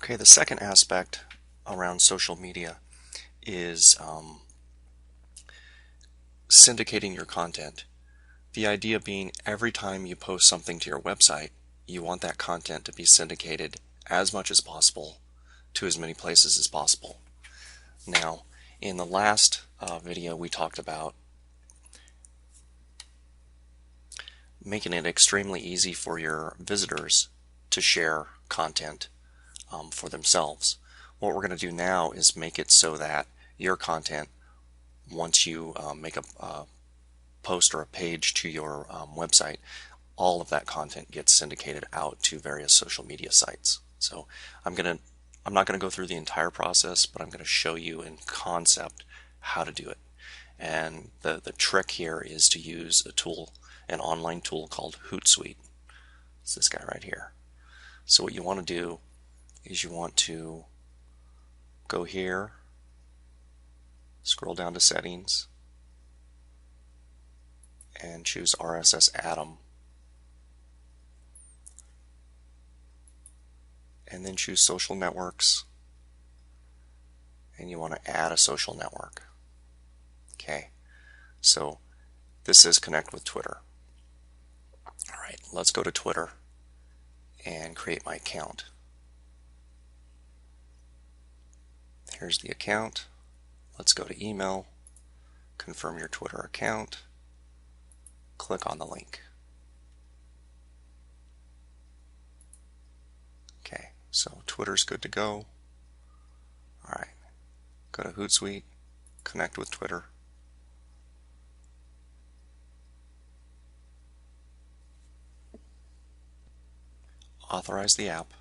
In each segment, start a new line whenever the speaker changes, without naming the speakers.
Okay, the second aspect around social media is syndicating your content. The idea being every time you post something to your website, you want that content to be syndicated as much as possible to as many places as possible. Now, in the last video we talked about making it extremely easy for your visitors to share content for themselves. What we're going to do now is make it so that your content, once you make a post or a page to your website, all of that content gets syndicated out to various social media sites. So I'm not going to go through the entire process, but I'm going to show you in concept how to do it. And the trick here is to use a tool, an online tool called Hootsuite. It's this guy right here. So what you want to do is you want to go here, scroll down to settings, and choose RSS Atom, and then choose social networks, and you want to add a social network. Okay, so this is connect with Twitter. Alright, let's go to Twitter and create my account. Here's the account. Let's go to email, confirm your Twitter account, click on the link. Okay, so Twitter's good to go. Alright, go to Hootsuite, connect with Twitter. Authorize the app.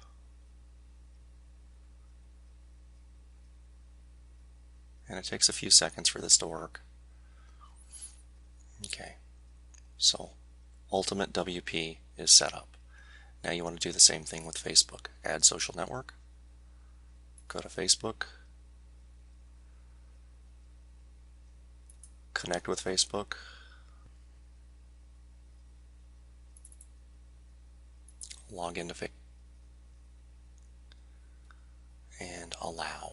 And it takes a few seconds for this to work. Okay, so Ultimate WP is set up. Now you want to do the same thing with Facebook. Add social network. Go to Facebook. Connect with Facebook. Log into Facebook. And allow.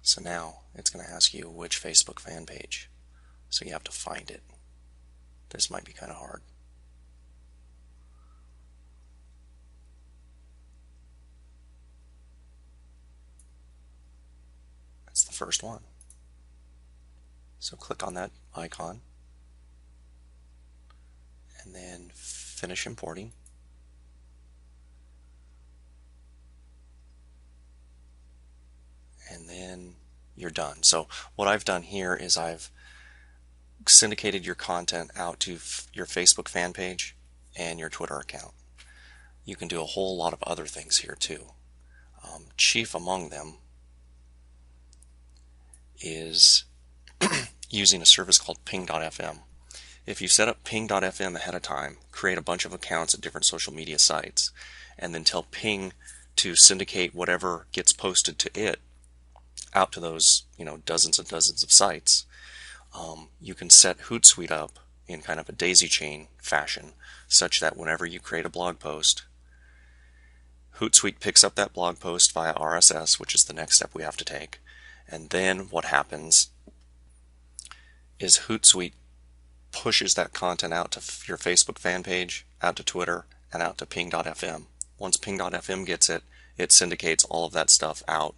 So now it's going to ask you which Facebook fan page. So you have to find it. This might be kind of hard. That's the first one. So click on that icon and then finish importing. And then you're done. So what I've done here is I've syndicated your content out to your Facebook fan page and your Twitter account. You can do a whole lot of other things here too. Chief among them is using a service called ping.fm. If you set up ping.fm ahead of time, create a bunch of accounts at different social media sites, and then tell ping to syndicate whatever gets posted to it out to those, dozens and dozens of sites, you can set Hootsuite up in kind of a daisy chain fashion, such that whenever you create a blog post, Hootsuite picks up that blog post via RSS, which is the next step we have to take. And then what happens is Hootsuite pushes that content out to your Facebook fan page, out to Twitter, and out to ping.fm. Once ping.fm gets it, it syndicates all of that stuff out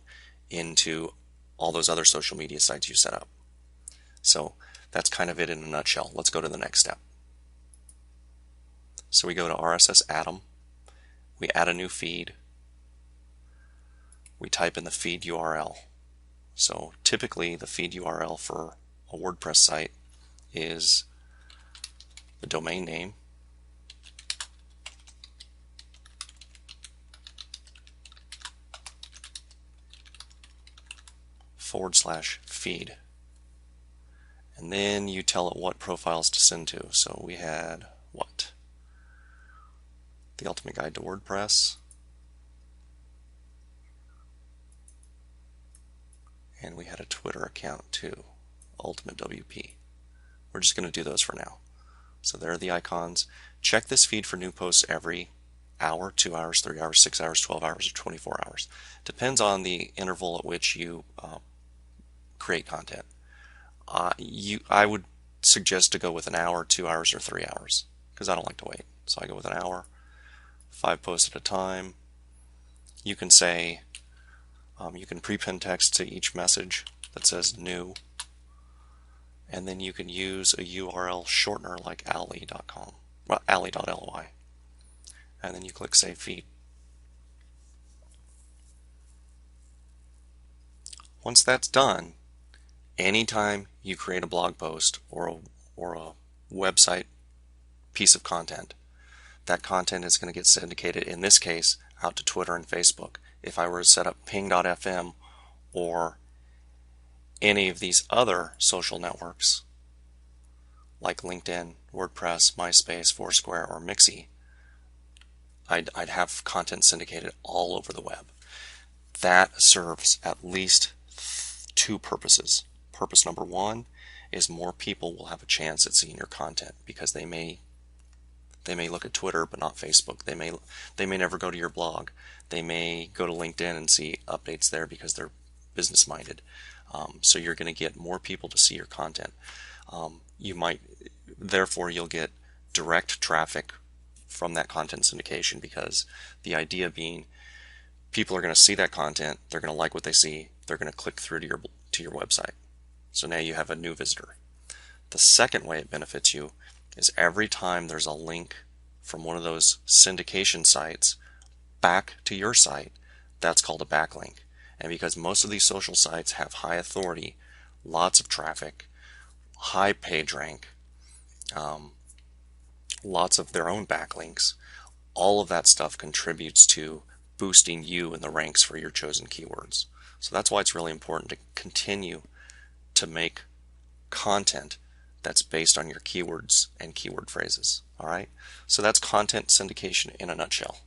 into all those other social media sites you set up. So that's kind of it in a nutshell. Let's go to the next step. So we go to RSS Atom, we add a new feed, we type in the feed URL. So typically the feed URL for a WordPress site is the domain name, /feed, and then you tell it what profiles to send to. So we had what? The Ultimate Guide to WordPress, and we had a Twitter account too, Ultimate WP. We're just going to do those for now. So there are the icons. Check this feed for new posts every hour, 2 hours, 3 hours, 6 hours, 12 hours, or 24 hours. Depends on the interval at which you create content. I would suggest to go with an hour, 2 hours, or 3 hours because I don't like to wait. So I go with an hour, 5 posts at a time. You can say, you can prepend text to each message that says new, and then you can use a URL shortener like ally.com, well, ally.ly, and then you click Save Feed. Once that's done, anytime you create a blog post or a website piece of content, that content is going to get syndicated, in this case, out to Twitter and Facebook. If I were to set up ping.fm or any of these other social networks like LinkedIn, WordPress, MySpace, Foursquare, or Mixi, I'd have content syndicated all over the web. That serves at least 2 purposes. Purpose number 1 is more people will have a chance at seeing your content because they may look at Twitter but not Facebook. They may never go to your blog. They may go to LinkedIn and see updates there because they're business minded. So you're going to get more people to see your content. Therefore you'll get direct traffic from that content syndication, because the idea being people are going to see that content, they're going to like what they see, they're going to click through to your website. So now you have a new visitor. The second way it benefits you is every time there's a link from one of those syndication sites back to your site, that's called a backlink. And because most of these social sites have high authority, lots of traffic, high page rank, lots of their own backlinks, all of that stuff contributes to boosting you in the ranks for your chosen keywords. So that's why it's really important to continue to make content that's based on your keywords and keyword phrases. All right, so that's content syndication in a nutshell.